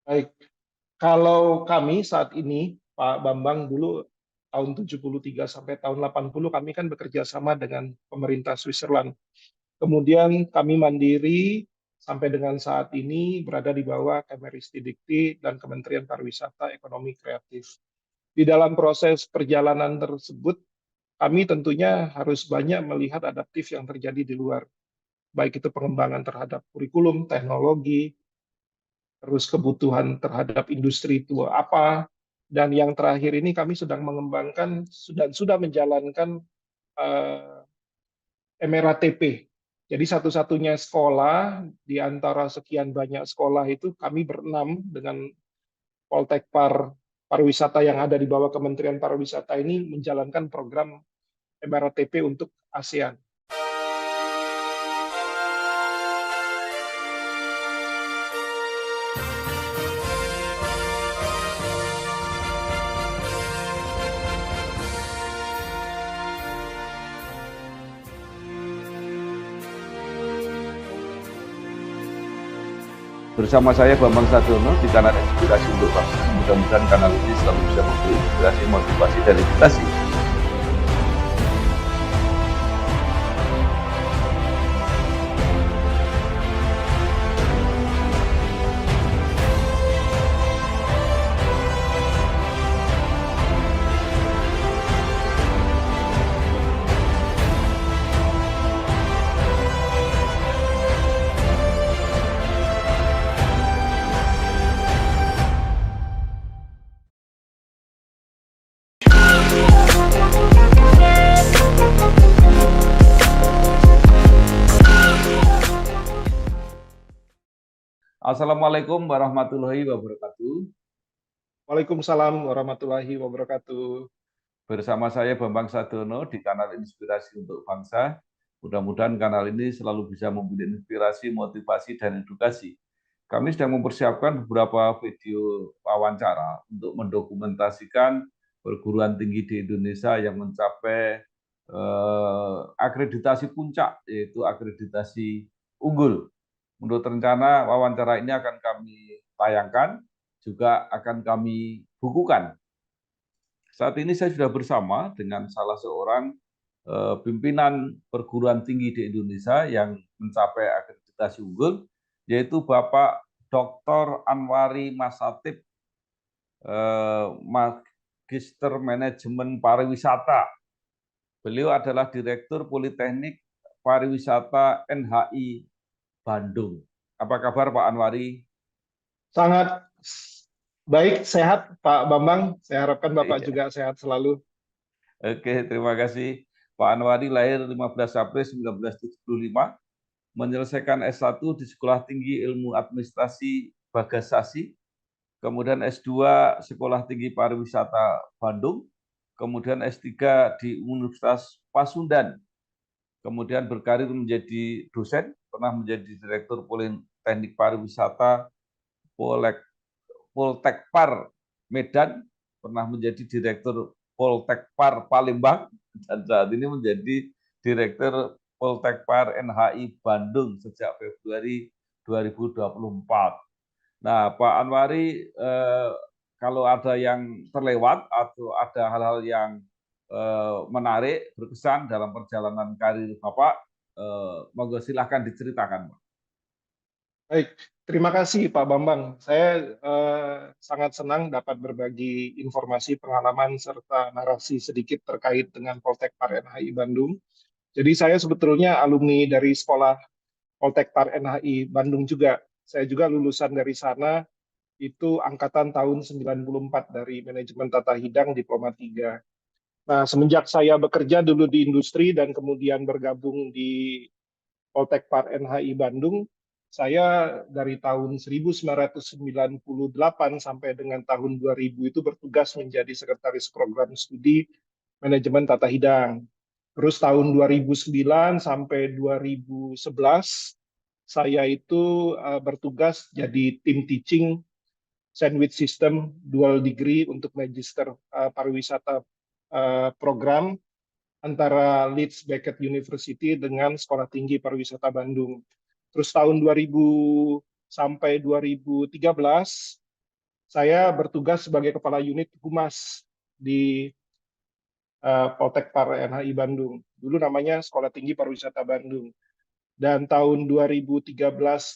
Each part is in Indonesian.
Baik, kalau kami saat ini, Pak Bambang, dulu tahun 73 sampai tahun 80 kami kan bekerja sama dengan pemerintah Switzerland. Kemudian kami mandiri sampai dengan saat ini berada di bawah Kemeristikdikti dan Kementerian Pariwisata Ekonomi Kreatif. Di dalam proses perjalanan tersebut, kami tentunya harus banyak melihat adaptif yang terjadi di luar, baik itu pengembangan terhadap kurikulum, teknologi, terus kebutuhan terhadap industri itu apa, dan yang terakhir ini kami sedang mengembangkan dan sudah menjalankan eh, MRATP. Jadi satu-satunya sekolah di antara sekian banyak sekolah itu kami berenam dengan Poltekpar Pariwisata yang ada di bawah Kementerian Pariwisata ini menjalankan program MRATP untuk ASEAN. Bersama saya Bambang Sadiono di kanal Inspirasi untuk Bangsa. Mudah-mudahan kanal ini selalu bisa memberi inspirasi, motivasi, dan edukasi. Assalamualaikum warahmatullahi wabarakatuh. Waalaikumsalam warahmatullahi wabarakatuh. Bersama saya Bambang Sadiono di kanal Inspirasi untuk Bangsa. Mudah-mudahan kanal ini selalu bisa memberi inspirasi, motivasi, dan edukasi. Kami sedang mempersiapkan beberapa video wawancara untuk mendokumentasikan perguruan tinggi di Indonesia yang mencapai akreditasi puncak, yaitu akreditasi unggul. Menurut rencana, wawancara ini akan kami tayangkan, juga akan kami bukukan. Saat ini saya sudah bersama dengan salah seorang pimpinan perguruan tinggi di Indonesia yang mencapai akreditasi unggul, yaitu Bapak Dr. Anwari Masatib, Magister Manajemen Pariwisata. Beliau adalah Direktur Politeknik Pariwisata NHI Bandung. Apa kabar Pak Anwari? Sangat baik, sehat Pak Bambang. Saya harapkan Bapak Iya. juga sehat selalu. Oke, terima kasih. Pak Anwari lahir 15 April 1975, menyelesaikan S1 di Sekolah Tinggi Ilmu Administrasi Bagasasi, kemudian S2 Sekolah Tinggi Pariwisata Bandung, kemudian S3 di Universitas Pasundan, kemudian berkarir menjadi dosen, pernah menjadi Direktur Politeknik Pariwisata Poltekpar Medan, pernah menjadi Direktur Poltekpar Palembang, dan saat ini menjadi Direktur Poltekpar NHI Bandung sejak Februari 2024. Nah, Pak Anwari, kalau ada yang terlewat atau ada hal-hal yang menarik, berkesan dalam perjalanan karir Bapak, monggo silahkan diceritakan, Pak. Baik, terima kasih Pak Bambang. Saya sangat senang dapat berbagi informasi, pengalaman, serta narasi sedikit terkait dengan Poltekpar NHI Bandung. Jadi saya sebetulnya alumni dari sekolah Poltekpar NHI Bandung juga. Saya juga lulusan dari sana, itu angkatan tahun 94 dari Manajemen Tata Hidang Diploma 3. Nah, semenjak saya bekerja dulu di industri dan kemudian bergabung di Poltekpar NHI Bandung, saya dari tahun 1998 sampai dengan tahun 2000 itu bertugas menjadi sekretaris program studi manajemen tata hidang. Terus tahun 2009 sampai 2011 saya itu bertugas jadi tim teaching sandwich system dual degree untuk magister pariwisata program antara Leeds Beckett University dengan Sekolah Tinggi Pariwisata Bandung. Terus tahun 2000 sampai 2013 saya bertugas sebagai kepala unit humas di Poltekpar NHI Bandung. Dulu namanya Sekolah Tinggi Pariwisata Bandung. Dan tahun 2013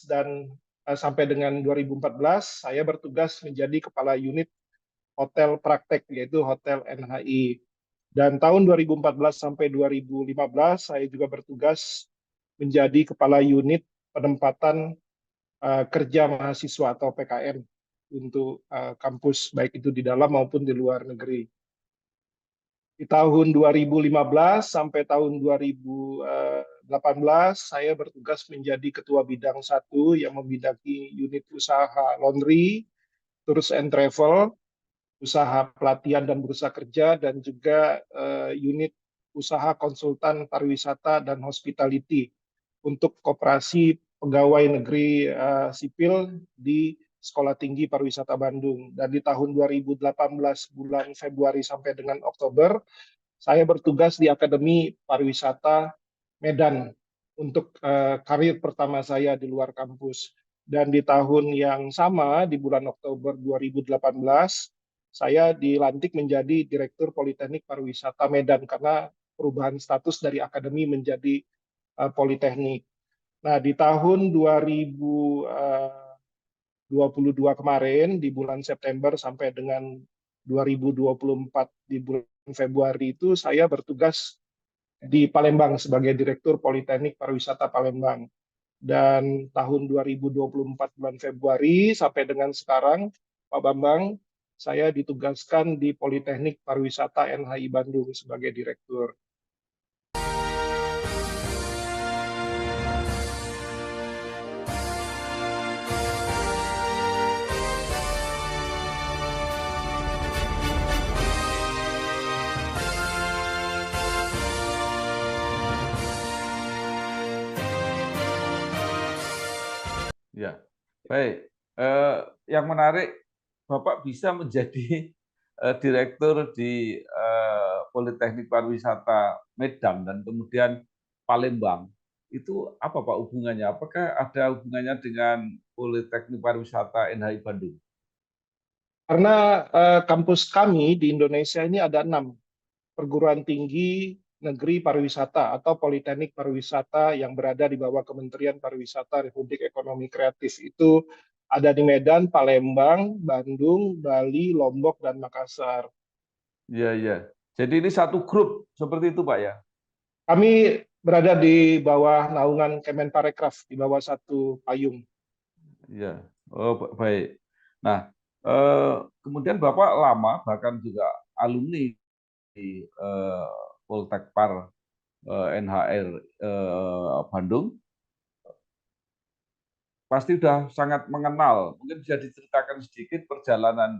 dan sampai dengan 2014 saya bertugas menjadi kepala unit hotel praktek, yaitu Hotel NHI. Dan tahun 2014 sampai 2015 saya juga bertugas menjadi kepala unit penempatan kerja mahasiswa atau PKN untuk kampus baik itu di dalam maupun di luar negeri. Di tahun 2015 sampai tahun 2018 saya bertugas menjadi ketua bidang 1 yang membidangi unit usaha laundry, tours and travel, usaha pelatihan dan bursa kerja, dan juga unit usaha konsultan pariwisata dan hospitality untuk koperasi pegawai negeri sipil di Sekolah Tinggi Pariwisata Bandung. Dan di tahun 2018 bulan Februari sampai dengan Oktober, saya bertugas di Akademi Pariwisata Medan untuk karir pertama saya di luar kampus. Dan di tahun yang sama, di bulan Oktober 2018, saya dilantik menjadi Direktur Politeknik Pariwisata Medan karena perubahan status dari akademi menjadi politeknik. Nah, di tahun 2022 kemarin, di bulan September sampai dengan 2024 di bulan Februari itu, saya bertugas di Palembang sebagai Direktur Politeknik Pariwisata Palembang. Dan tahun 2024 bulan Februari sampai dengan sekarang, Pak Bambang, saya ditugaskan di Politeknik Pariwisata NHI Bandung sebagai Direktur. Ya, baik. Yang menarik, Bapak bisa menjadi direktur di Politeknik Pariwisata Medan dan kemudian Palembang. Itu apa Pak hubungannya? Apakah ada hubungannya dengan Politeknik Pariwisata NHI Bandung? Karena kampus kami di Indonesia ini ada 6 perguruan tinggi negeri pariwisata atau Politeknik Pariwisata yang berada di bawah Kementerian Pariwisata Republik Ekonomi Kreatif. Itu ada di Medan, Palembang, Bandung, Bali, Lombok, dan Makassar. Iya, iya. Jadi ini satu grup seperti itu Pak ya? Kami berada di bawah naungan Kemenparekraf, di bawah satu payung. Iya. Oh, baik. Nah, kemudian Bapak lama bahkan juga alumni di Poltekpar NHR Bandung, pasti sudah sangat mengenal. Mungkin bisa diceritakan sedikit perjalanan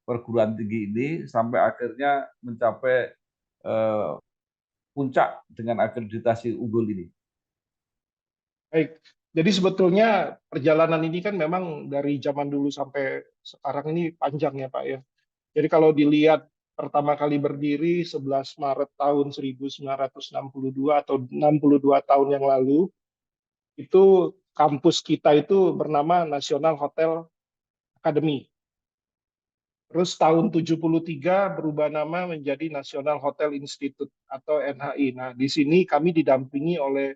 perguruan tinggi ini sampai akhirnya mencapai puncak dengan akreditasi unggul ini. Baik, jadi sebetulnya perjalanan ini kan memang dari zaman dulu sampai sekarang ini panjang ya Pak ya. Jadi kalau dilihat pertama kali berdiri 11 Maret tahun 1962 atau 62 tahun yang lalu, itu kampus kita itu bernama National Hotel Academy. Terus tahun 73 berubah nama menjadi National Hotel Institute atau NHI. Nah, di sini kami didampingi oleh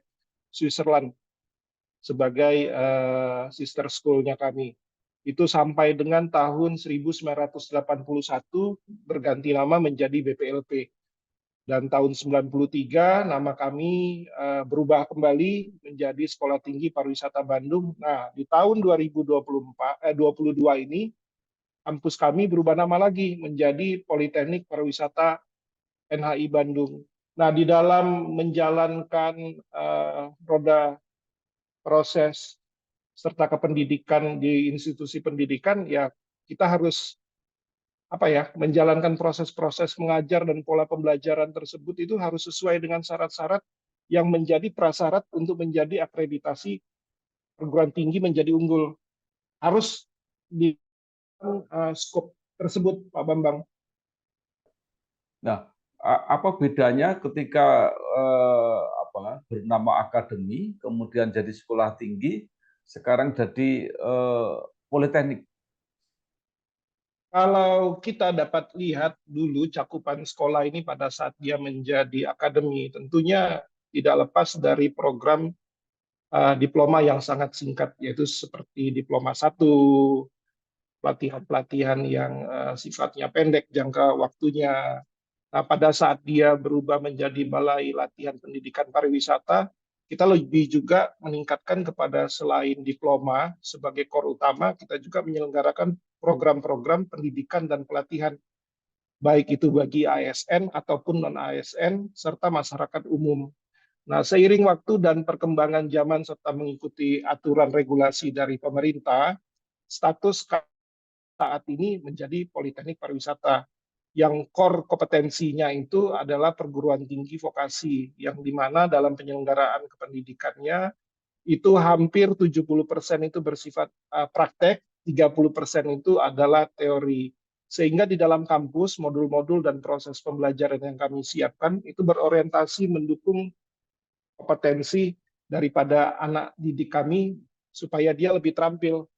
Switzerland sebagai sister school-nya kami. Itu sampai dengan tahun 1981 berganti nama menjadi BPLP. Dan tahun 93 nama kami berubah kembali menjadi Sekolah Tinggi Pariwisata Bandung. Nah, di tahun 2022 ini kampus kami berubah nama lagi menjadi Politeknik Pariwisata NHI Bandung. Nah, di dalam menjalankan roda proses serta kependidikan di institusi pendidikan, ya kita harus menjalankan proses-proses mengajar dan pola pembelajaran tersebut itu harus sesuai dengan syarat-syarat yang menjadi prasyarat untuk menjadi akreditasi perguruan tinggi menjadi unggul. Harus di skop tersebut, Pak Bambang. Nah, apa bedanya ketika bernama akademi, kemudian jadi sekolah tinggi, sekarang jadi politeknik? Kalau kita dapat lihat dulu cakupan sekolah ini pada saat dia menjadi akademi, tentunya tidak lepas dari program diploma yang sangat singkat, yaitu seperti diploma satu, pelatihan-pelatihan yang sifatnya pendek jangka waktunya. Nah, pada saat dia berubah menjadi Balai Latihan Pendidikan Pariwisata, kita lebih juga meningkatkan kepada selain diploma sebagai core utama, kita juga menyelenggarakan program-program pendidikan dan pelatihan, baik itu bagi ASN ataupun non-ASN, serta masyarakat umum. Nah, seiring waktu dan perkembangan zaman serta mengikuti aturan regulasi dari pemerintah, status saat ini menjadi Politeknik Pariwisata yang core kompetensinya itu adalah perguruan tinggi vokasi, yang di mana dalam penyelenggaraan kependidikannya itu hampir 70% itu bersifat praktek, 30% itu adalah teori. Sehingga di dalam kampus, modul-modul dan proses pembelajaran yang kami siapkan itu berorientasi mendukung kompetensi daripada anak didik kami supaya dia lebih terampil,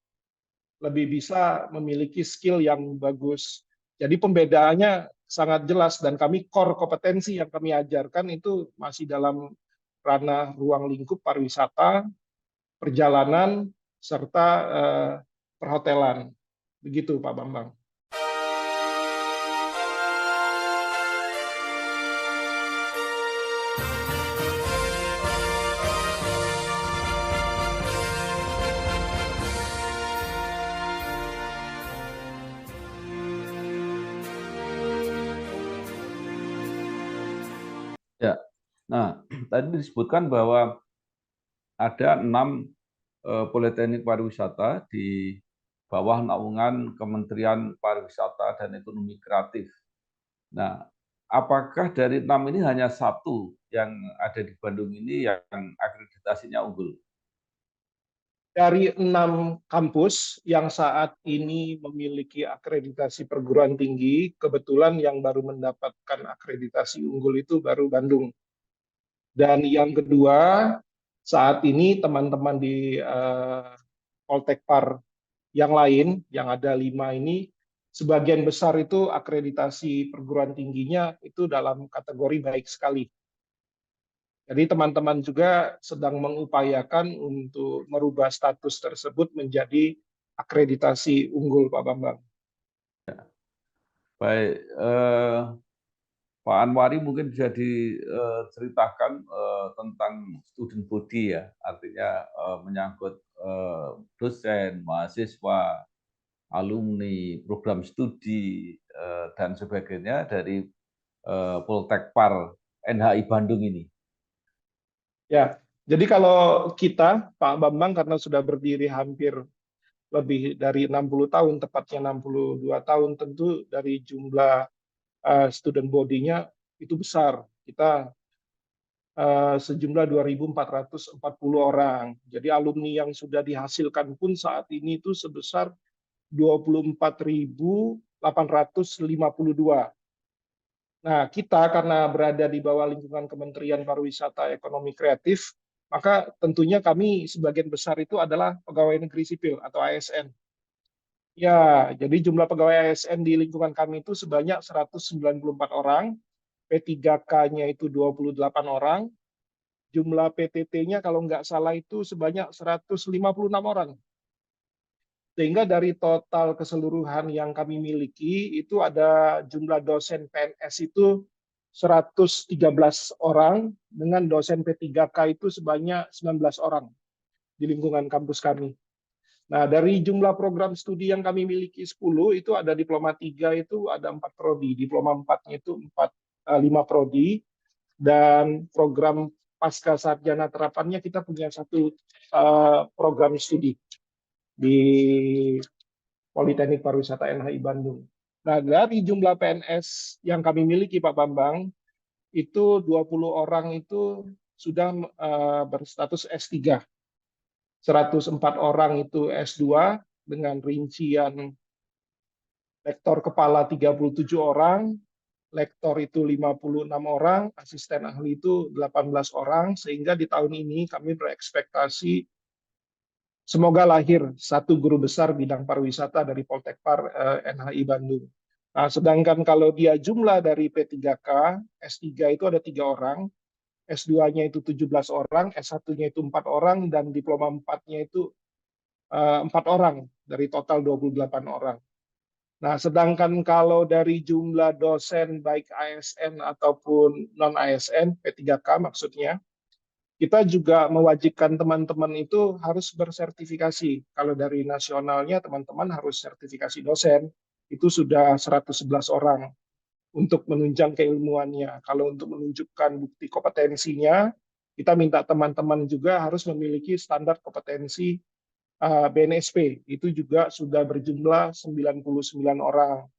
lebih bisa memiliki skill yang bagus. Jadi pembedaannya sangat jelas dan kami core kompetensi yang kami ajarkan itu masih dalam ranah ruang lingkup pariwisata, perjalanan, serta perhotelan. Begitu Pak Bambang. Ya, nah tadi disebutkan bahwa ada 6 Politeknik Pariwisata di bawah naungan Kementerian Pariwisata dan Ekonomi Kreatif. Nah, apakah dari 6 ini hanya satu yang ada di Bandung ini yang akreditasinya unggul? Dari 6 kampus yang saat ini memiliki akreditasi perguruan tinggi, kebetulan yang baru mendapatkan akreditasi unggul itu baru Bandung. Dan yang kedua, saat ini teman-teman di Poltekpar yang lain, yang ada 5 ini, sebagian besar itu akreditasi perguruan tingginya itu dalam kategori baik sekali. Jadi teman-teman juga sedang mengupayakan untuk merubah status tersebut menjadi akreditasi unggul, Pak Bambang. Baik, Pak Anwari mungkin bisa diceritakan tentang student body ya, artinya menyangkut dosen, mahasiswa, alumni, program studi, dan sebagainya dari Poltekpar NHI Bandung ini. Ya, jadi kalau kita, Pak Bambang, karena sudah berdiri hampir lebih dari 60 tahun, tepatnya 62 tahun, tentu dari jumlah student body-nya itu besar. Kita sejumlah 2.440 orang. Jadi alumni yang sudah dihasilkan pun saat ini itu sebesar 24.852. Nah, kita karena berada di bawah lingkungan Kementerian Pariwisata Ekonomi Kreatif, maka tentunya kami sebagian besar itu adalah pegawai negeri sipil atau ASN. Ya, jadi jumlah pegawai ASN di lingkungan kami itu sebanyak 194 orang, P3K-nya itu 28 orang, jumlah PTT-nya kalau nggak salah itu sebanyak 156 orang. Sehingga dari total keseluruhan yang kami miliki, itu ada jumlah dosen PNS itu 113 orang, dengan dosen P3K itu sebanyak 19 orang di lingkungan kampus kami. Nah, dari jumlah program studi yang kami miliki 10, itu ada diploma 3 itu ada 4 prodi, diploma 4-nya itu 5 prodi, dan program pasca sarjana terapannya kita punya satu program studi di Politeknik Pariwisata NHI Bandung. Nah, dari jumlah PNS yang kami miliki, Pak Bambang, itu 20 orang itu sudah berstatus S3. 104 orang itu S2 dengan rincian lektor kepala 37 orang, lektor itu 56 orang, asisten ahli itu 18 orang, sehingga di tahun ini kami berekspektasi semoga lahir satu guru besar bidang pariwisata dari Poltekpar NHI Bandung. Nah, sedangkan kalau dia jumlah dari P3K, S3 itu ada 3 orang, S2-nya itu 17 orang, S1-nya itu 4 orang, dan diploma 4-nya itu 4 orang dari total 28 orang. Nah, sedangkan kalau dari jumlah dosen baik ASN ataupun non-ASN, P3K maksudnya, kita juga mewajibkan teman-teman itu harus bersertifikasi. Kalau dari nasionalnya, teman-teman harus sertifikasi dosen, itu sudah 111 orang untuk menunjang keilmuannya. Kalau untuk menunjukkan bukti kompetensinya, kita minta teman-teman juga harus memiliki standar kompetensi BNSP. Itu juga sudah berjumlah 99 orang.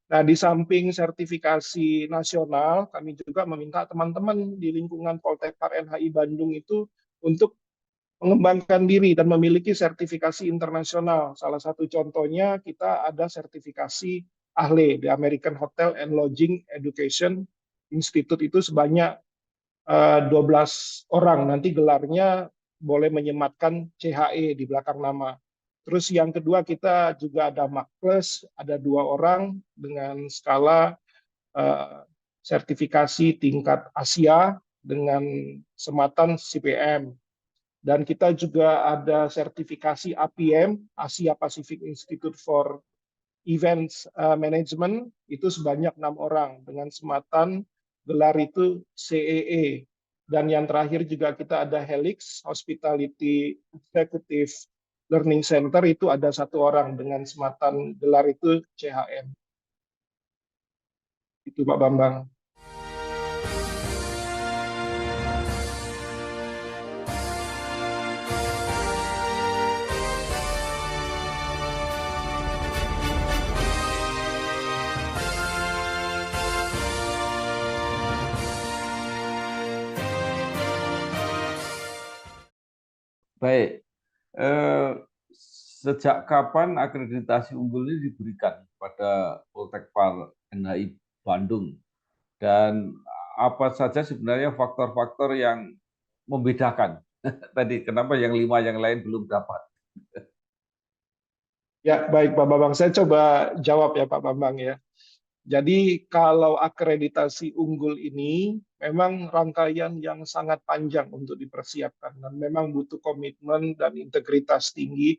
Nah, di samping sertifikasi nasional, kami juga meminta teman-teman di lingkungan Poltekpar NHI Bandung itu untuk mengembangkan diri dan memiliki sertifikasi internasional. Salah satu contohnya kita ada sertifikasi AHLE, di American Hotel and Lodging Education Institute, itu sebanyak 12 orang. Nanti gelarnya boleh menyematkan CHE di belakang nama. Terus yang kedua kita juga ada MAKPLUS, ada 2 orang dengan skala eh, sertifikasi tingkat Asia dengan sematan CPM. Dan kita juga ada sertifikasi APM, Asia Pacific Institute for Events Management, itu sebanyak 6 orang dengan sematan gelar itu CEE. Dan yang terakhir juga kita ada Helix Hospitality Executive Learning Center, itu ada 1 orang dengan sematan gelar itu CHM. Itu Pak Bambang. Baik, eh, sejak kapan akreditasi unggul ini diberikan pada Poltekpar NHI Bandung? Dan apa saja sebenarnya faktor-faktor yang membedakan? Tadi kenapa yang 5 yang lain belum dapat? Ya, baik Pak Bambang. Saya coba jawab ya Pak Bambang ya. Jadi kalau akreditasi unggul ini memang rangkaian yang sangat panjang untuk dipersiapkan dan memang butuh komitmen dan integritas tinggi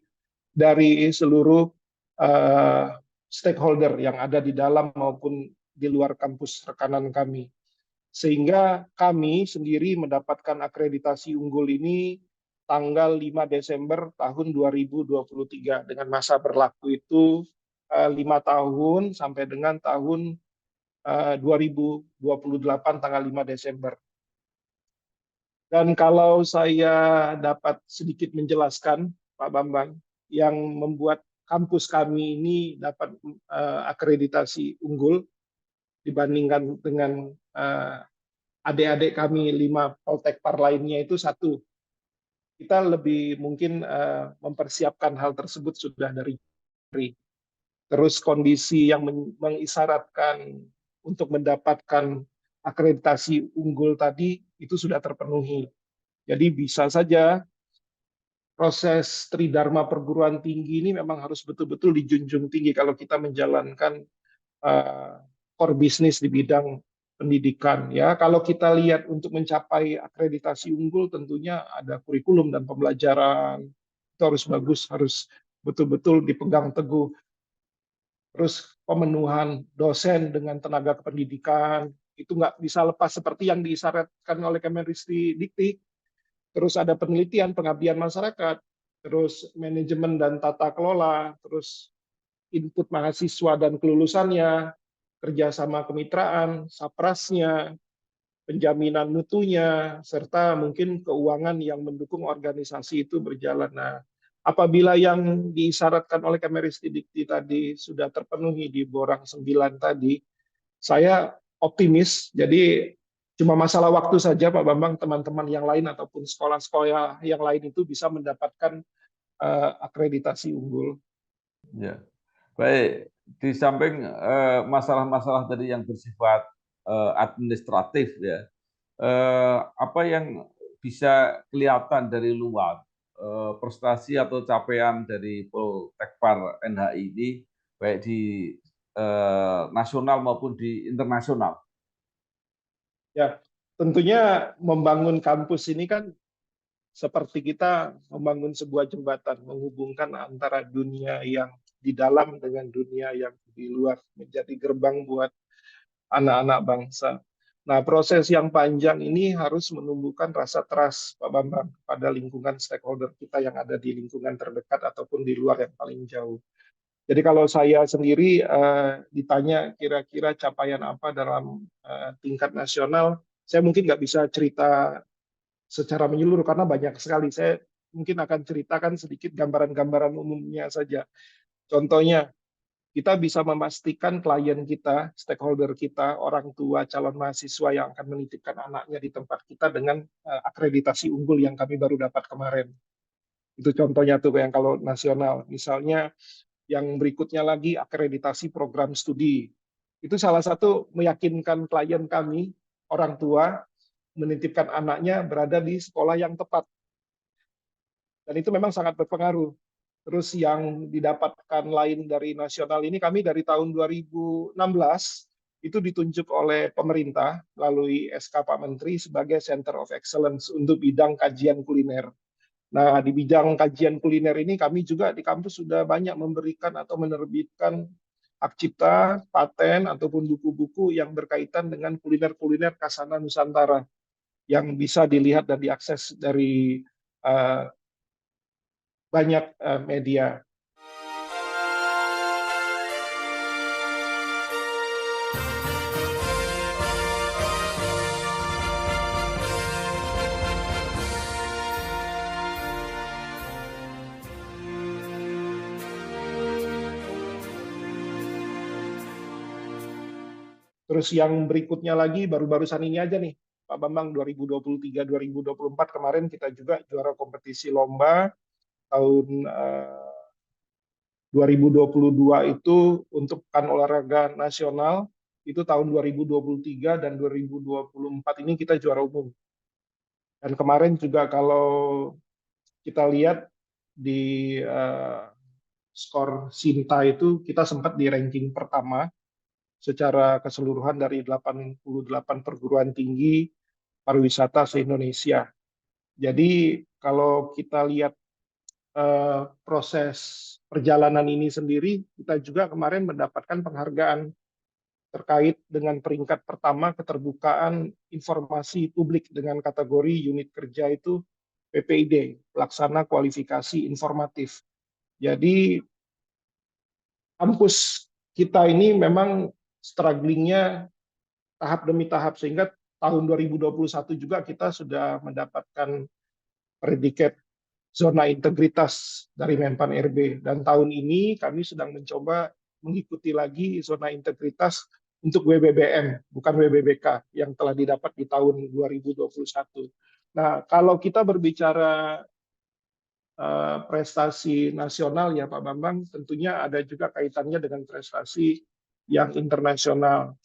dari seluruh uh, stakeholder yang ada di dalam maupun di luar kampus rekanan kami. Sehingga kami sendiri mendapatkan akreditasi unggul ini tanggal 5 Desember tahun 2023 dengan masa berlaku itu 5 tahun sampai dengan tahun 2028 tanggal 5 Desember. Dan kalau saya dapat sedikit menjelaskan, Pak Bambang, yang membuat kampus kami ini dapat akreditasi unggul dibandingkan dengan adik-adik kami 5 Poltekpar lainnya itu satu, kita lebih mungkin mempersiapkan hal tersebut sudah dari. Terus kondisi yang mengisyaratkan untuk mendapatkan akreditasi unggul tadi itu sudah terpenuhi. Jadi bisa saja proses tridharma perguruan tinggi ini memang harus betul-betul dijunjung tinggi kalau kita menjalankan core bisnis di bidang pendidikan. Ya, kalau kita lihat untuk mencapai akreditasi unggul tentunya ada kurikulum dan pembelajaran itu harus bagus, harus betul-betul dipegang teguh. Terus pemenuhan dosen dengan tenaga kependidikan itu nggak bisa lepas seperti yang disyaratkan oleh Kemendikti. Terus ada penelitian pengabdian masyarakat, terus manajemen dan tata kelola, terus input mahasiswa dan kelulusannya, kerjasama kemitraan, saprasnya, penjaminan mutunya, serta mungkin keuangan yang mendukung organisasi itu berjalan. Nah, apabila yang disyaratkan oleh Kemendikti tadi sudah terpenuhi di Borang 9 tadi, saya optimis. Jadi cuma masalah waktu saja Pak Bambang, teman-teman yang lain ataupun sekolah-sekolah yang lain itu bisa mendapatkan akreditasi unggul. Ya. Baik, di samping masalah-masalah tadi yang bersifat administratif ya, apa yang bisa kelihatan dari luar prestasi atau capaian dari Poltekpar NHI ini baik di nasional maupun di internasional? Ya, tentunya membangun kampus ini kan seperti kita membangun sebuah jembatan menghubungkan antara dunia yang di dalam dengan dunia yang di luar, menjadi gerbang buat anak-anak bangsa. Nah, proses yang panjang ini harus menumbuhkan rasa trust, Pak Bambang, pada lingkungan stakeholder kita yang ada di lingkungan terdekat ataupun di luar yang paling jauh. Jadi kalau saya sendiri ditanya kira-kira capaian apa dalam tingkat nasional, saya mungkin nggak bisa cerita secara menyeluruh karena banyak sekali. Saya mungkin akan ceritakan sedikit gambaran-gambaran umumnya saja. Contohnya, kita bisa memastikan klien kita, stakeholder kita, orang tua, calon mahasiswa yang akan menitipkan anaknya di tempat kita dengan akreditasi unggul yang kami baru dapat kemarin. Itu contohnya tuh yang kalau nasional. Misalnya yang berikutnya lagi akreditasi program studi. Itu salah satu meyakinkan klien kami, orang tua, menitipkan anaknya berada di sekolah yang tepat. Dan itu memang sangat berpengaruh. Terus yang didapatkan lain dari nasional ini kami dari tahun 2016 itu ditunjuk oleh pemerintah melalui SK Pak Menteri sebagai Center of Excellence untuk bidang kajian kuliner. Nah, di bidang kajian kuliner ini kami juga di kampus sudah banyak memberikan atau menerbitkan hak cipta, paten, ataupun buku-buku yang berkaitan dengan kuliner-kuliner khasana Nusantara yang bisa dilihat dan diakses dari uh, banyak media. Terus yang berikutnya lagi baru-barusan ini aja nih, Pak Bambang, 2023-2024 kemarin kita juga juara kompetisi lomba tahun 2022 itu untuk Pekan Olahraga Nasional, itu tahun 2023 dan 2024 ini kita juara umum. Dan kemarin juga kalau kita lihat di skor Sinta itu kita sempat di ranking pertama secara keseluruhan dari 88 perguruan tinggi pariwisata se-Indonesia. Jadi kalau kita lihat proses perjalanan ini sendiri, kita juga kemarin mendapatkan penghargaan terkait dengan peringkat pertama keterbukaan informasi publik dengan kategori unit kerja itu PPID, Pelaksana Kualifikasi Informatif. Jadi kampus kita ini memang strugglingnya tahap demi tahap, sehingga tahun 2021 juga kita sudah mendapatkan predikat zona integritas dari Menpan RB. Dan tahun ini kami sedang mencoba mengikuti lagi zona integritas untuk WBBM, bukan WBBK, yang telah didapat di tahun 2021. Nah, kalau kita berbicara prestasi nasional ya Pak Bambang, tentunya ada juga kaitannya dengan prestasi yang internasional.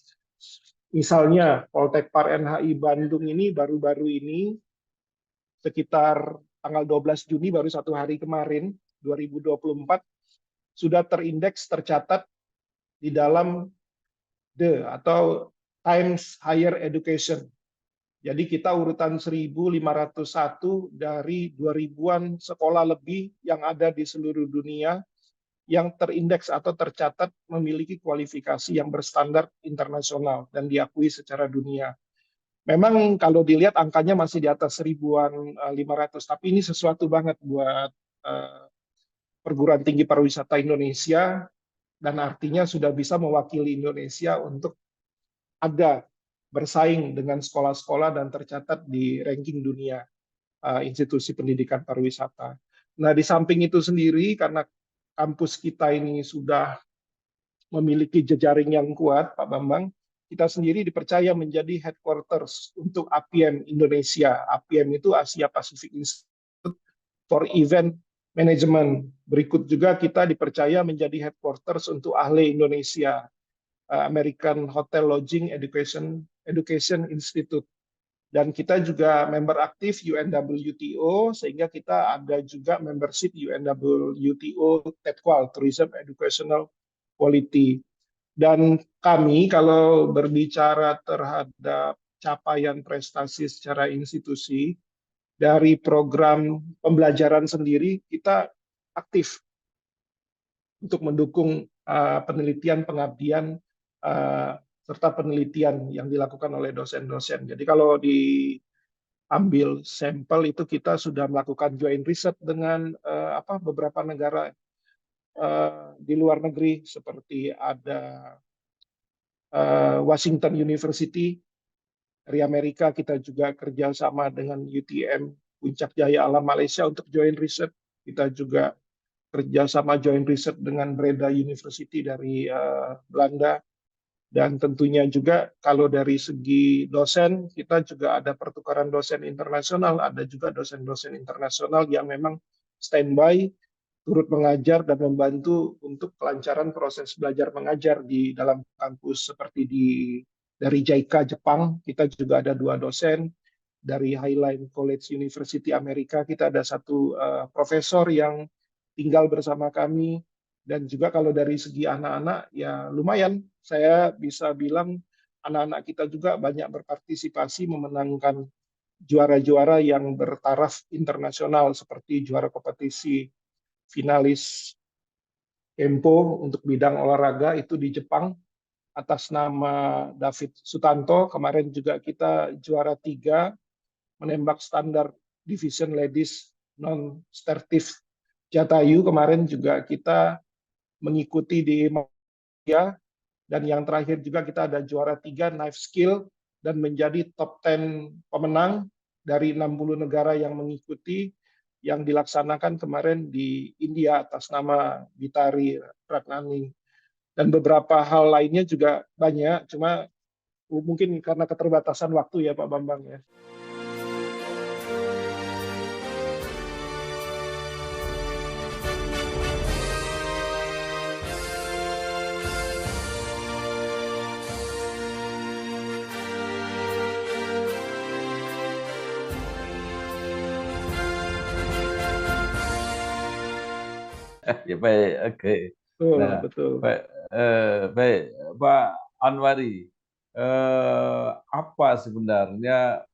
Misalnya Poltekpar NHI Bandung ini baru-baru ini sekitar tanggal 12 Juni baru 1 hari kemarin 2024 sudah terindeks tercatat di dalam The atau Times Higher Education. Jadi kita urutan 1501 dari 2000-an sekolah lebih yang ada di seluruh dunia yang terindeks atau tercatat memiliki kualifikasi yang berstandar internasional dan diakui secara dunia. Memang kalau dilihat angkanya masih di atas 1.500, tapi ini sesuatu banget buat perguruan tinggi pariwisata Indonesia dan artinya sudah bisa mewakili Indonesia untuk ada bersaing dengan sekolah-sekolah dan tercatat di ranking dunia institusi pendidikan pariwisata. Nah, di samping itu sendiri karena kampus kita ini sudah memiliki jejaring yang kuat, Pak Bambang, kita sendiri dipercaya menjadi headquarters untuk APM Indonesia. APM itu Asia Pacific Institute for Event Management. Berikut juga kita dipercaya menjadi headquarters untuk ahli Indonesia, American Hotel Lodging Education Institute. Dan kita juga member aktif UNWTO, sehingga kita ada juga membership UNWTO TEDQUAL, Tourism Educational Quality. Dan kami kalau berbicara terhadap capaian prestasi secara institusi, dari program pembelajaran sendiri, kita aktif untuk mendukung penelitian, pengabdian, serta penelitian yang dilakukan oleh dosen-dosen. Jadi kalau diambil sampel itu kita sudah melakukan joint research dengan beberapa negara di luar negeri, seperti ada Washington University dari Amerika, kita juga kerjasama dengan UTM Puncak Jaya Alam Malaysia untuk joint research. Kita juga kerjasama joint research dengan Breda University dari Belanda. Dan tentunya juga kalau dari segi dosen, kita juga ada pertukaran dosen internasional, ada juga dosen-dosen internasional yang memang standby, turut mengajar dan membantu untuk kelancaran proses belajar mengajar di dalam kampus, seperti dari JICA Jepang, kita juga ada 2 dosen. Dari Highline College University Amerika, kita ada 1 profesor yang tinggal bersama kami. Dan juga kalau dari segi anak-anak, ya lumayan. Saya bisa bilang anak-anak kita juga banyak berpartisipasi memenangkan juara-juara yang bertaraf internasional, seperti juara kompetisi finalis Kempo untuk bidang olahraga itu di Jepang atas nama David Sutanto. Kemarin juga kita juara 3 menembak standar division ladies non-stertif Jatayu. Kemarin juga kita mengikuti di Malaysia, dan yang terakhir juga kita ada juara 3 knife skill dan menjadi top 10 pemenang dari 60 negara yang mengikuti, yang dilaksanakan kemarin di India atas nama Bitari Ratnani. Dan beberapa hal lainnya juga banyak, cuma mungkin karena keterbatasan waktu ya Pak Bambang ya. Ya baik, oke. Betul, Nah, betul. baik, baik, Pak Anwari, apa sebenarnya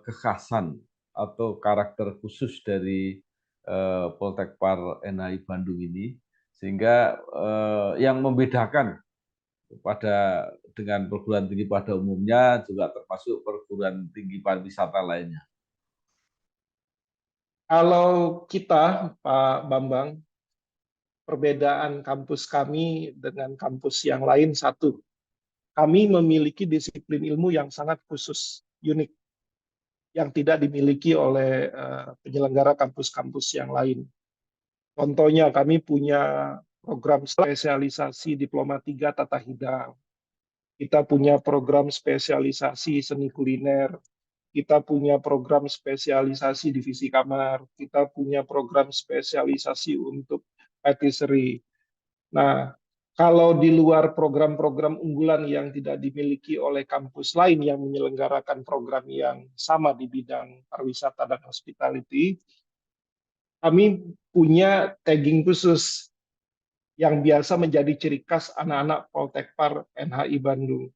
kekhasan atau karakter khusus dari Poltekpar NHI Bandung ini, sehingga yang membedakan dengan perguruan tinggi pada umumnya, juga termasuk perguruan tinggi pariwisata lainnya? Kalau kita, Pak Bambang, perbedaan kampus kami dengan kampus yang lain satu, kami memiliki disiplin ilmu yang sangat khusus, unik, yang tidak dimiliki oleh penyelenggara kampus-kampus yang lain. Contohnya, kami punya program spesialisasi Diploma 3 Tata Hidang. Kita punya program spesialisasi seni kuliner. Kita punya program spesialisasi divisi kamar. Kita punya program spesialisasi untuk patisserie. Nah, kalau di luar program-program unggulan yang tidak dimiliki oleh kampus lain yang menyelenggarakan program yang sama di bidang pariwisata dan hospitality, kami punya tagging khusus yang biasa menjadi ciri khas anak-anak Poltekpar NHI Bandung.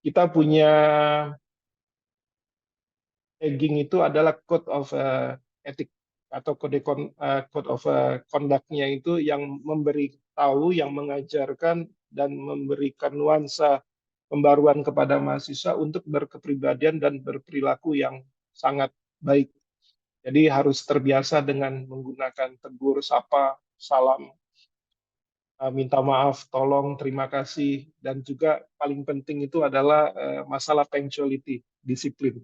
Kita punya tagging itu adalah code of ethic atau code of conduct-nya itu yang memberitahu, yang mengajarkan dan memberikan nuansa pembaruan kepada mahasiswa untuk berkepribadian dan berperilaku yang sangat baik. Jadi harus terbiasa dengan menggunakan tegur, sapa, salam, minta maaf, tolong, terima kasih, dan juga paling penting itu adalah masalah punctuality, disiplin.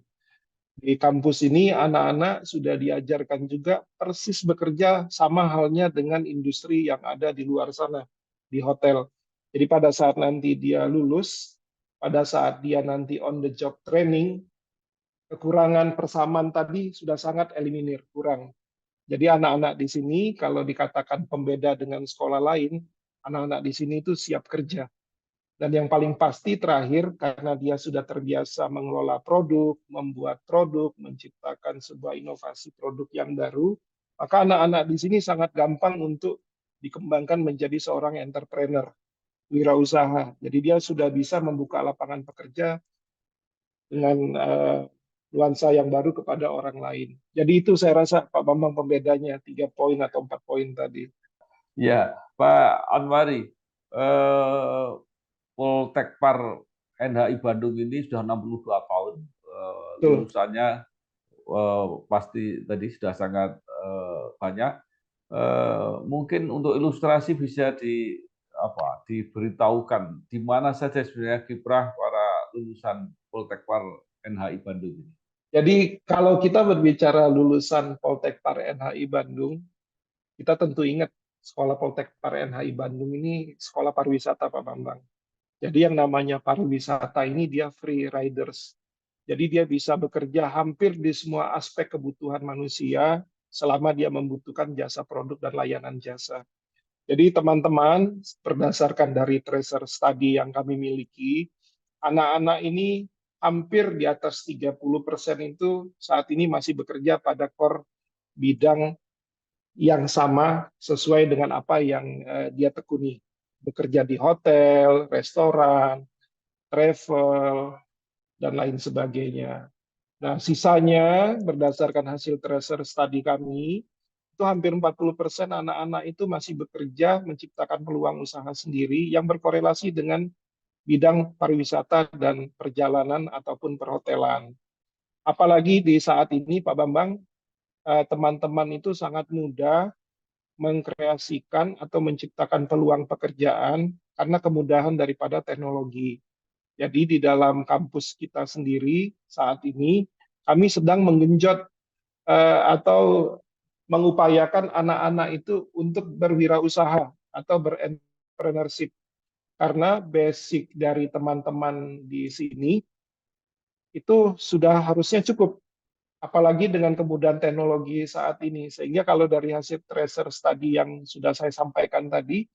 Di kampus ini anak-anak sudah diajarkan juga persis bekerja sama halnya dengan industri yang ada di luar sana, di hotel. Jadi pada saat nanti dia lulus, pada saat dia nanti on the job training, kekurangan persamaan tadi sudah sangat eliminir, kurang. Jadi anak-anak di sini kalau dikatakan pembeda dengan sekolah lain, anak-anak di sini itu siap kerja. Dan yang paling pasti terakhir, karena dia sudah terbiasa mengelola produk, membuat produk, menciptakan sebuah inovasi produk yang baru, maka anak-anak di sini sangat gampang untuk dikembangkan menjadi seorang entrepreneur, wirausaha. Jadi dia sudah bisa membuka lapangan pekerja dengan nuansa yang baru kepada orang lain. Jadi itu saya rasa Pak Bambang pembedanya 3 poin atau 4 poin tadi. Ya, Pak Anwari, eh, Poltekpar NHI Bandung ini sudah 62 tahun. Betul. Lulusannya pasti tadi sudah sangat banyak. Mungkin untuk ilustrasi bisa diberitahukan di mana saja sebenarnya kiprah para lulusan Poltekpar NHI Bandung ini. Jadi kalau kita berbicara lulusan Poltekpar NHI Bandung, kita tentu ingat sekolah Poltekpar NHI Bandung ini sekolah pariwisata Pak Bambang. Jadi yang namanya pariwisata ini dia free riders. Jadi dia bisa bekerja hampir di semua aspek kebutuhan manusia selama dia membutuhkan jasa produk dan layanan jasa. Jadi teman-teman, berdasarkan dari tracer study yang kami miliki, anak-anak ini hampir di atas 30% itu saat ini masih bekerja pada core bidang yang sama sesuai dengan apa yang dia tekuni. Bekerja di hotel, restoran, travel, dan lain sebagainya. Nah, sisanya berdasarkan hasil tracer study kami, itu hampir 40% anak-anak itu masih bekerja menciptakan peluang usaha sendiri yang berkorelasi dengan bidang pariwisata dan perjalanan ataupun perhotelan. Apalagi di saat ini, Pak Bambang, teman-teman itu sangat mudah mengkreasikan atau menciptakan peluang pekerjaan karena kemudahan daripada teknologi. Jadi di dalam kampus kita sendiri saat ini kami sedang menggenjot atau mengupayakan anak-anak itu untuk berwirausaha atau berentrpreneurship karena basic dari teman-teman di sini itu sudah harusnya cukup, apalagi dengan kemudahan teknologi saat ini. Sehingga kalau dari hasil tracer study yang sudah saya sampaikan tadi,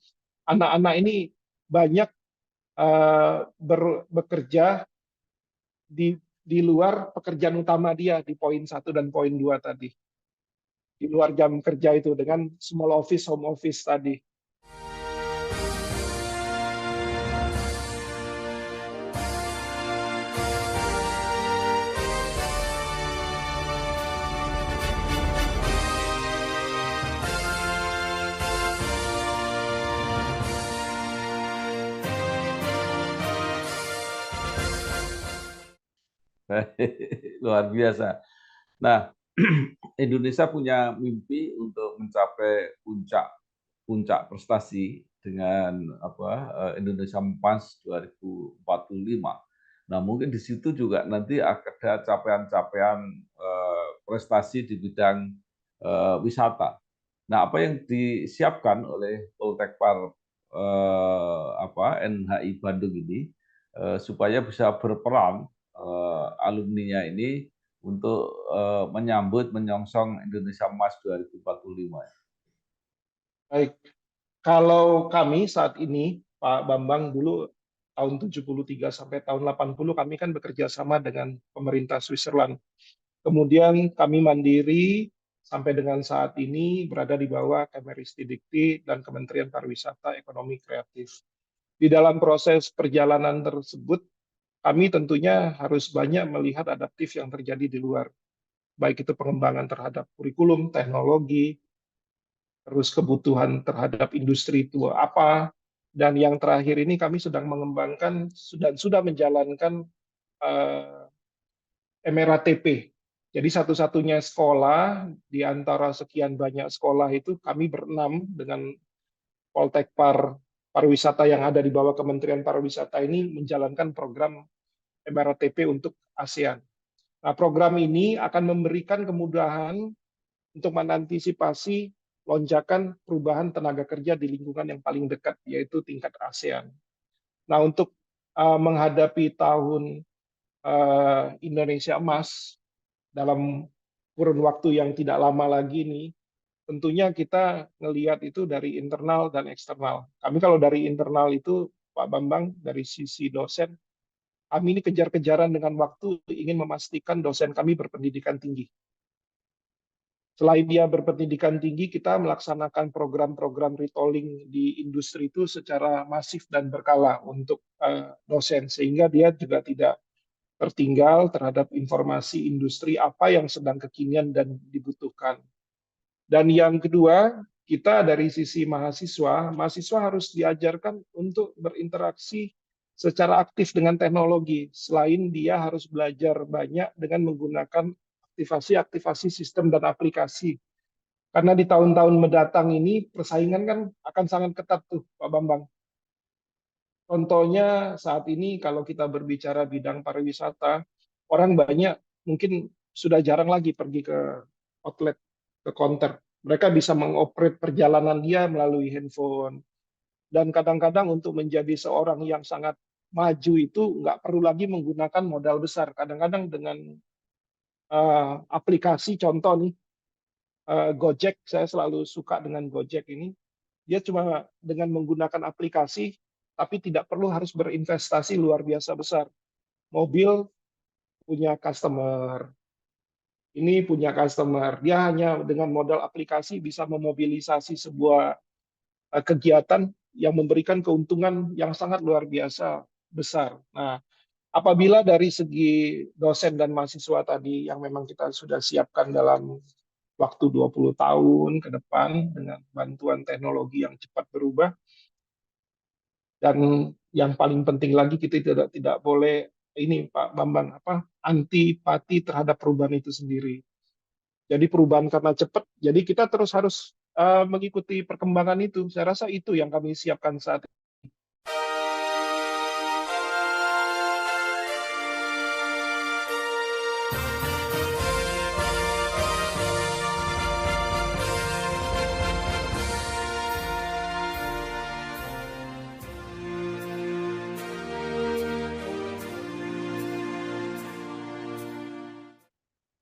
anak-anak ini banyak bekerja di luar pekerjaan utama dia di poin 1 dan poin 2 tadi. Di luar jam kerja itu dengan small office, home office tadi. Luar biasa. Nah, Indonesia punya mimpi untuk mencapai puncak prestasi dengan Indonesia Emas 2045. Nah, mungkin di situ juga nanti ada capaian-capaian prestasi di bidang wisata. Nah, apa yang disiapkan oleh Poltekpar NHI Bandung ini supaya bisa berperan alumninya ini untuk menyambut menyongsong Indonesia Emas 2045. Baik, kalau kami saat ini, Pak Bambang, dulu tahun 73 sampai tahun 80 kami kan bekerja sama dengan pemerintah Switzerland. Kemudian kami mandiri sampai dengan saat ini berada di bawah Kemeristikdikti dan Kementerian Pariwisata Ekonomi Kreatif. Di dalam proses perjalanan tersebut, kami tentunya harus banyak melihat adaptif yang terjadi di luar, baik itu pengembangan terhadap kurikulum, teknologi, terus kebutuhan terhadap industri itu apa, dan yang terakhir ini kami sedang mengembangkan dan sudah menjalankan MRATP. Jadi satu-satunya sekolah di antara sekian banyak sekolah itu kami berenam dengan Poltekpar Pariwisata yang ada di bawah Kementerian Pariwisata ini menjalankan program MRATP untuk ASEAN. Nah, program ini akan memberikan kemudahan untuk mengantisipasi lonjakan perubahan tenaga kerja di lingkungan yang paling dekat, yaitu tingkat ASEAN. Nah, untuk menghadapi tahun Indonesia Emas dalam kurun waktu yang tidak lama lagi nih, tentunya kita ngelihat itu dari internal dan eksternal. Kami kalau dari internal itu Pak Bambang, dari sisi dosen, kami ini kejar-kejaran dengan waktu ingin memastikan dosen kami berpendidikan tinggi. Selain dia berpendidikan tinggi, kita melaksanakan program-program retooling di industri itu secara masif dan berkala untuk dosen, sehingga dia juga tidak tertinggal terhadap informasi industri apa yang sedang kekinian dan dibutuhkan. Dan yang kedua, kita dari sisi mahasiswa, mahasiswa harus diajarkan untuk berinteraksi secara aktif dengan teknologi. Selain dia harus belajar banyak dengan menggunakan aktivasi-aktivasi sistem dan aplikasi. Karena di tahun-tahun mendatang ini persaingan kan akan sangat ketat tuh, Pak Bambang. Contohnya saat ini kalau kita berbicara bidang pariwisata, orang banyak mungkin sudah jarang lagi pergi ke outlet, ke counter. Mereka bisa mengoperate perjalanan dia melalui handphone. Dan kadang-kadang untuk menjadi seorang yang sangat maju itu nggak perlu lagi menggunakan modal besar. Kadang-kadang dengan aplikasi, contoh nih, Gojek, saya selalu suka dengan Gojek ini. Dia cuma dengan menggunakan aplikasi, tapi tidak perlu harus berinvestasi luar biasa besar. Mobil punya customer, ini punya customer. Dia hanya dengan modal aplikasi bisa memobilisasi sebuah kegiatan yang memberikan keuntungan yang sangat luar biasa besar. Nah, apabila dari segi dosen dan mahasiswa tadi yang memang kita sudah siapkan dalam waktu 20 tahun ke depan dengan bantuan teknologi yang cepat berubah, dan yang paling penting lagi kita tidak boleh ini Pak Bambang antipati terhadap perubahan itu sendiri. Jadi perubahan karena cepat, jadi kita terus harus mengikuti perkembangan itu. Saya rasa itu yang kami siapkan saat ini.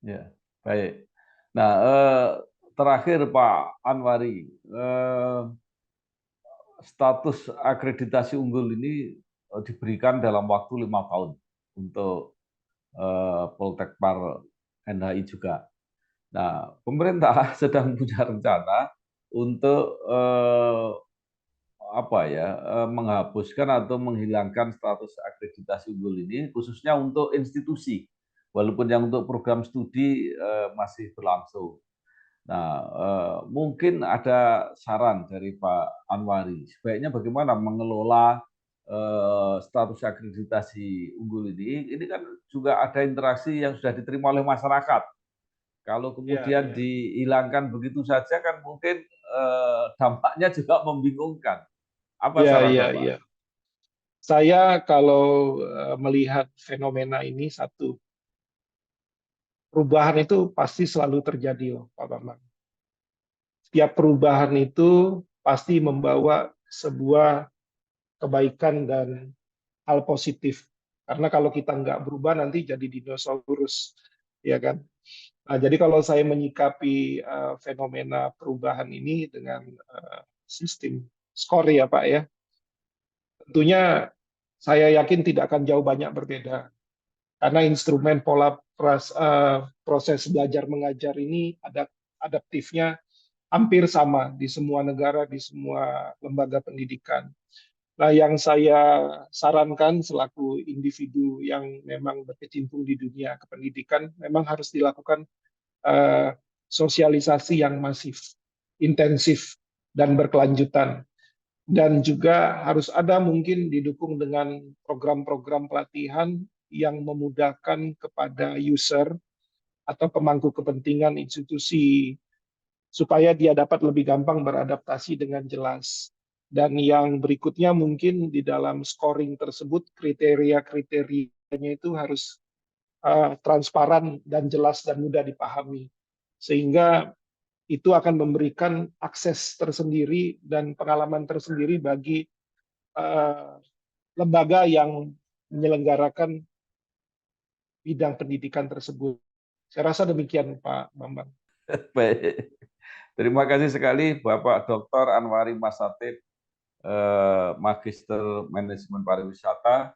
Ya, baik. Nah, terakhir Pak Anwari, status akreditasi unggul ini diberikan dalam waktu 5 tahun untuk Poltekpar NHI juga. Nah, pemerintah sedang punya rencana untuk menghapuskan atau menghilangkan status akreditasi unggul ini, khususnya untuk institusi, walaupun yang untuk program studi masih berlangsung. Nah, mungkin ada saran dari Pak Anwari, sebaiknya bagaimana mengelola status akreditasi unggul ini? Ini kan juga ada interaksi yang sudah diterima oleh masyarakat. Kalau Ya, kemudian ya, dihilangkan begitu saja kan mungkin dampaknya juga membingungkan. Apa ya, saran ya, Bapak? ya. Saya kalau melihat fenomena ini, satu, perubahan itu pasti selalu terjadi loh, Pak Bambang. Setiap perubahan itu pasti membawa sebuah kebaikan dan hal positif. Karena kalau kita nggak berubah nanti jadi dinosaurus, ya kan? Nah, jadi kalau saya menyikapi fenomena perubahan ini dengan sistem skor ya Pak ya, tentunya saya yakin tidak akan jauh banyak berbeda. Karena instrumen pola proses belajar mengajar ini adaptifnya hampir sama di semua negara, di semua lembaga pendidikan. Nah, yang saya sarankan selaku individu yang memang berkecimpung di dunia kependidikan, memang harus dilakukan eh, sosialisasi yang masif, intensif, dan berkelanjutan. Dan juga harus ada mungkin didukung dengan program-program pelatihan yang memudahkan kepada user atau pemangku kepentingan institusi supaya dia dapat lebih gampang beradaptasi dengan jelas. Dan yang berikutnya mungkin di dalam scoring tersebut kriteria-kriterianya itu harus transparan dan jelas dan mudah dipahami. Sehingga itu akan memberikan akses tersendiri dan pengalaman tersendiri bagi uh, lembaga yang menyelenggarakan bidang pendidikan tersebut. Saya rasa demikian, Pak Bambang. Baik. Terima kasih sekali Bapak Dr. Anwari Masatip, Magister Manajemen Pariwisata,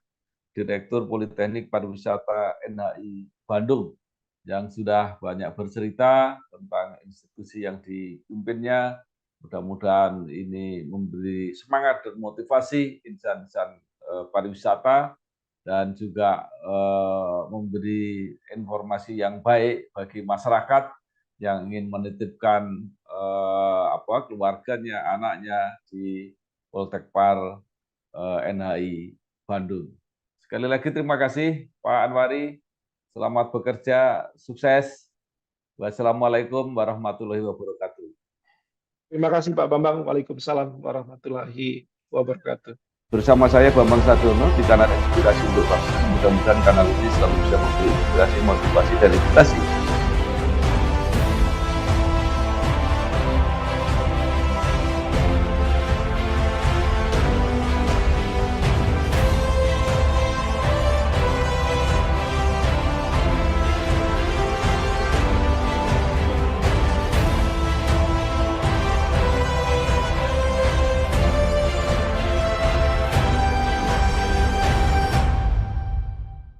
Direktur Politeknik Pariwisata NHI Bandung, yang sudah banyak bercerita tentang institusi yang dipimpinnya. Mudah-mudahan ini memberi semangat dan motivasi insan-insan pariwisata dan juga memberi informasi yang baik bagi masyarakat yang ingin menitipkan keluarganya, anaknya di Poltekpar NHI Bandung. Sekali lagi terima kasih Pak Anwari. Selamat bekerja, sukses. Wassalamualaikum warahmatullahi wabarakatuh. Terima kasih Pak Bambang. Waalaikumsalam warahmatullahi wabarakatuh. Bersama saya Bambang Sadiono di kanal Inspirasi untuk Bangsa. Mudah-mudahan kanal ini selalu bisa memberi inspirasi, motivasi, dan edukasi